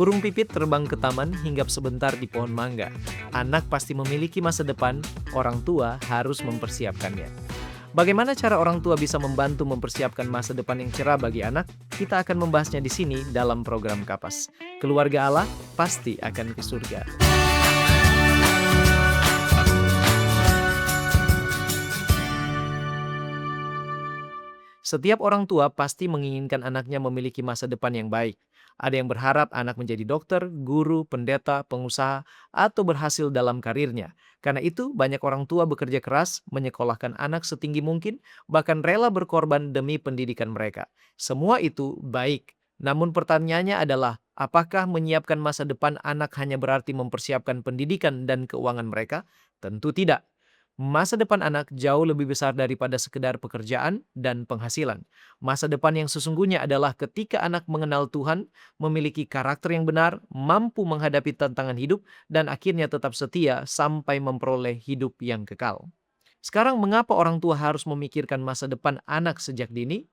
Burung pipit terbang ke taman hinggap sebentar di pohon mangga. Anak pasti memiliki masa depan, orang tua harus mempersiapkannya. Bagaimana cara orang tua bisa membantu mempersiapkan masa depan yang cerah bagi anak? Kita akan membahasnya di sini dalam program Kapas. Keluarga Allah pasti akan ke surga. Setiap orang tua pasti menginginkan anaknya memiliki masa depan yang baik. Ada yang berharap anak menjadi dokter, guru, pendeta, pengusaha, atau berhasil dalam karirnya. Karena itu, banyak orang tua bekerja keras, menyekolahkan anak setinggi mungkin, bahkan rela berkorban demi pendidikan mereka. Semua itu baik. Namun pertanyaannya adalah, apakah menyiapkan masa depan anak hanya berarti mempersiapkan pendidikan dan keuangan mereka? Tentu tidak. Masa depan anak jauh lebih besar daripada sekedar pekerjaan dan penghasilan. Masa depan yang sesungguhnya adalah ketika anak mengenal Tuhan, memiliki karakter yang benar, mampu menghadapi tantangan hidup, dan akhirnya tetap setia sampai memperoleh hidup yang kekal. Sekarang, mengapa orang tua harus memikirkan masa depan anak sejak dini?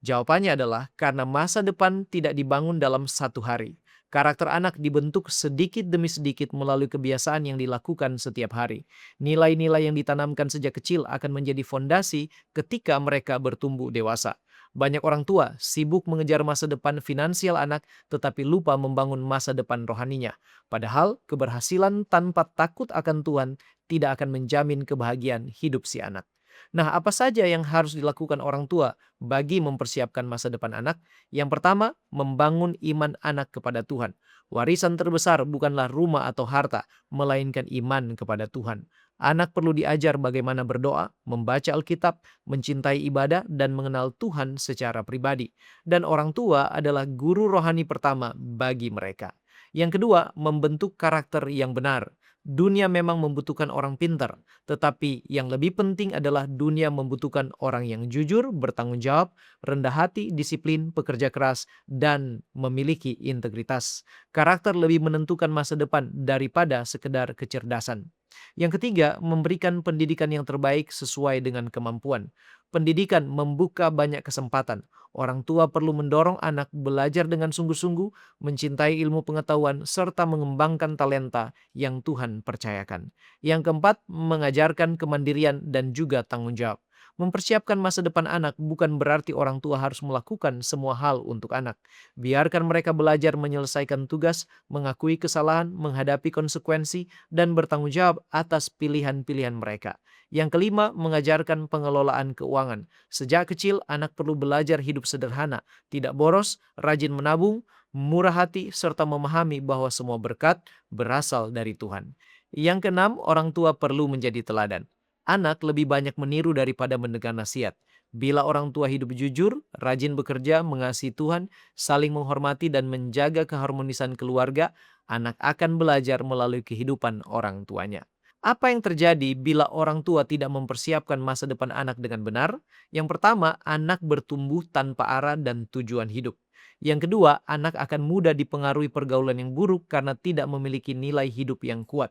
Jawabannya adalah karena masa depan tidak dibangun dalam satu hari. Karakter anak dibentuk sedikit demi sedikit melalui kebiasaan yang dilakukan setiap hari. Nilai-nilai yang ditanamkan sejak kecil akan menjadi fondasi ketika mereka bertumbuh dewasa. Banyak orang tua sibuk mengejar masa depan finansial anak tetapi lupa membangun masa depan rohaninya. Padahal keberhasilan tanpa takut akan Tuhan tidak akan menjamin kebahagiaan hidup si anak. Nah, apa saja yang harus dilakukan orang tua bagi mempersiapkan masa depan anak? Yang pertama, membangun iman anak kepada Tuhan. Warisan terbesar bukanlah rumah atau harta, melainkan iman kepada Tuhan. Anak perlu diajar bagaimana berdoa, membaca Alkitab, mencintai ibadah, dan mengenal Tuhan secara pribadi. Dan orang tua adalah guru rohani pertama bagi mereka. Yang kedua, membentuk karakter yang benar. Dunia memang membutuhkan orang pintar, tetapi yang lebih penting adalah dunia membutuhkan orang yang jujur, bertanggung jawab, rendah hati, disiplin, pekerja keras, dan memiliki integritas. Karakter lebih menentukan masa depan daripada sekedar kecerdasan. Yang ketiga, memberikan pendidikan yang terbaik sesuai dengan kemampuan. Pendidikan membuka banyak kesempatan. Orang tua perlu mendorong anak belajar dengan sungguh-sungguh, mencintai ilmu pengetahuan, serta mengembangkan talenta yang Tuhan percayakan. Yang keempat, mengajarkan kemandirian dan juga tanggung jawab. Mempersiapkan masa depan anak bukan berarti orang tua harus melakukan semua hal untuk anak. Biarkan mereka belajar menyelesaikan tugas, mengakui kesalahan, menghadapi konsekuensi, dan bertanggung jawab atas pilihan-pilihan mereka. Yang kelima, mengajarkan pengelolaan keuangan. Sejak kecil, anak perlu belajar hidup sederhana, tidak boros, rajin menabung, murah hati, serta memahami bahwa semua berkat berasal dari Tuhan. Yang keenam, orang tua perlu menjadi teladan. Anak lebih banyak meniru daripada mendengar nasihat. Bila orang tua hidup jujur, rajin bekerja, mengasihi Tuhan, saling menghormati dan menjaga keharmonisan keluarga, anak akan belajar melalui kehidupan orang tuanya. Apa yang terjadi bila orang tua tidak mempersiapkan masa depan anak dengan benar? Yang pertama, anak bertumbuh tanpa arah dan tujuan hidup. Yang kedua, anak akan mudah dipengaruhi pergaulan yang buruk karena tidak memiliki nilai hidup yang kuat.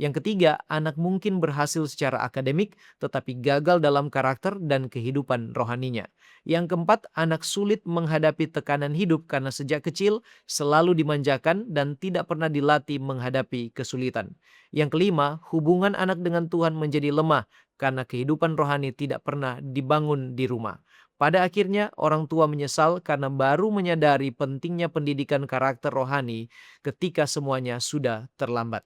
Yang ketiga, anak mungkin berhasil secara akademik tetapi gagal dalam karakter dan kehidupan rohaninya. Yang keempat, anak sulit menghadapi tekanan hidup karena sejak kecil selalu dimanjakan dan tidak pernah dilatih menghadapi kesulitan. Yang kelima, hubungan anak dengan Tuhan menjadi lemah karena kehidupan rohani tidak pernah dibangun di rumah. Pada akhirnya, orang tua menyesal karena baru menyadari pentingnya pendidikan karakter rohani ketika semuanya sudah terlambat.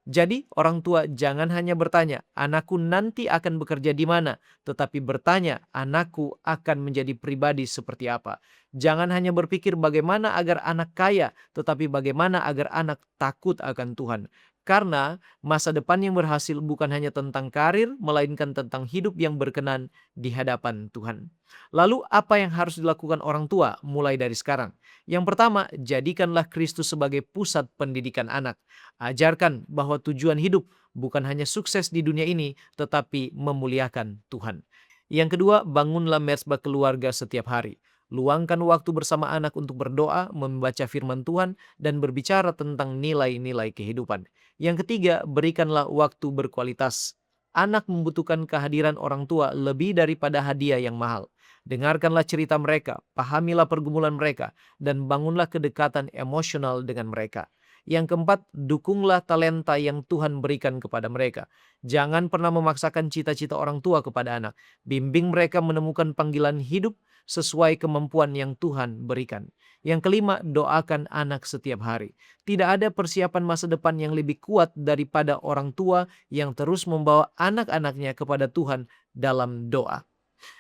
Jadi, orang tua jangan hanya bertanya, "Anakku nanti akan bekerja di mana?" Tetapi bertanya, "Anakku akan menjadi pribadi seperti apa?" Jangan hanya berpikir bagaimana agar anak kaya, tetapi bagaimana agar anak takut akan Tuhan. Karena masa depan yang berhasil bukan hanya tentang karir, melainkan tentang hidup yang berkenan di hadapan Tuhan. Lalu, apa yang harus dilakukan orang tua mulai dari sekarang? Yang pertama, jadikanlah Kristus sebagai pusat pendidikan anak. Ajarkan bahwa tujuan hidup bukan hanya sukses di dunia ini, tetapi memuliakan Tuhan. Yang kedua, bangunlah mezbah keluarga setiap hari. Luangkan waktu bersama anak untuk berdoa, membaca firman Tuhan, dan berbicara tentang nilai-nilai kehidupan. Yang ketiga, berikanlah waktu berkualitas. Anak membutuhkan kehadiran orang tua lebih daripada hadiah yang mahal. Dengarkanlah cerita mereka, pahamilah pergumulan mereka, dan bangunlah kedekatan emosional dengan mereka. Yang keempat, dukunglah talenta yang Tuhan berikan kepada mereka. Jangan pernah memaksakan cita-cita orang tua kepada anak. Bimbing mereka menemukan panggilan hidup sesuai kemampuan yang Tuhan berikan. Yang kelima, doakan anak setiap hari. Tidak ada persiapan masa depan yang lebih kuat daripada orang tua yang terus membawa anak-anaknya kepada Tuhan dalam doa.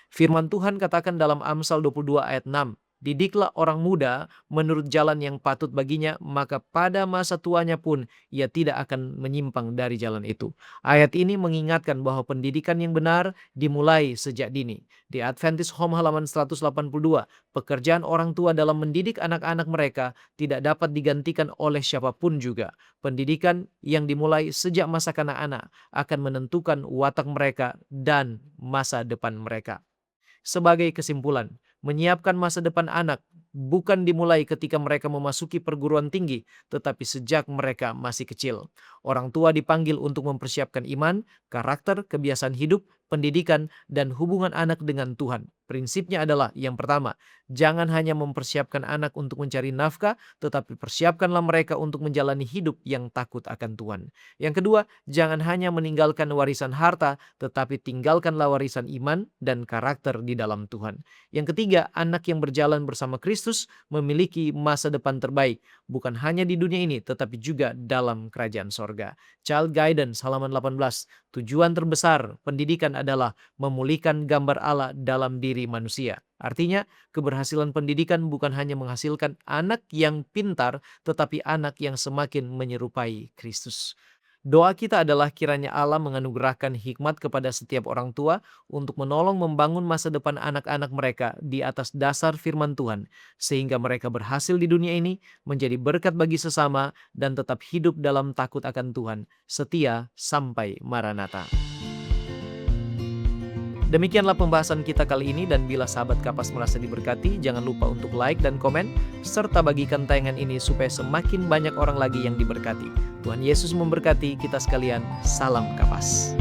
Firman Tuhan katakan dalam Amsal 22 ayat 6, "Didiklah orang muda menurut jalan yang patut baginya, maka pada masa tuanya pun ia tidak akan menyimpang dari jalan itu." Ayat ini mengingatkan bahwa pendidikan yang benar dimulai sejak dini. Di Adventist Home halaman 182, pekerjaan orang tua dalam mendidik anak-anak mereka tidak dapat digantikan oleh siapapun juga. Pendidikan yang dimulai sejak masa kanak-kanak akan menentukan watak mereka dan masa depan mereka. Sebagai kesimpulan, menyiapkan masa depan anak bukan dimulai ketika mereka memasuki perguruan tinggi, tetapi sejak mereka masih kecil. Orang tua dipanggil untuk mempersiapkan iman, karakter, kebiasaan hidup, pendidikan, dan hubungan anak dengan Tuhan. Prinsipnya adalah yang pertama, jangan hanya mempersiapkan anak untuk mencari nafkah, tetapi persiapkanlah mereka untuk menjalani hidup yang takut akan Tuhan. Yang kedua, jangan hanya meninggalkan warisan harta, tetapi tinggalkanlah warisan iman dan karakter di dalam Tuhan. Yang ketiga, anak yang berjalan bersama Kristus memiliki masa depan terbaik, bukan hanya di dunia ini, tetapi juga dalam kerajaan sorga. Child Guidance halaman 18, tujuan terbesar pendidikan adalah memulihkan gambar Allah dalam diri manusia. Artinya, keberhasilan pendidikan bukan hanya menghasilkan anak yang pintar, tetapi anak yang semakin menyerupai Kristus. Doa kita adalah kiranya Allah menganugerahkan hikmat kepada setiap orang tua untuk menolong membangun masa depan anak-anak mereka di atas dasar firman Tuhan, sehingga mereka berhasil di dunia ini, menjadi berkat bagi sesama, dan tetap hidup dalam takut akan Tuhan, setia sampai Maranatha. Demikianlah pembahasan kita kali ini, dan bila sahabat Kapas merasa diberkati, jangan lupa untuk like dan komen, serta bagikan tayangan ini supaya semakin banyak orang lagi yang diberkati. Tuhan Yesus memberkati kita sekalian. Salam Kapas.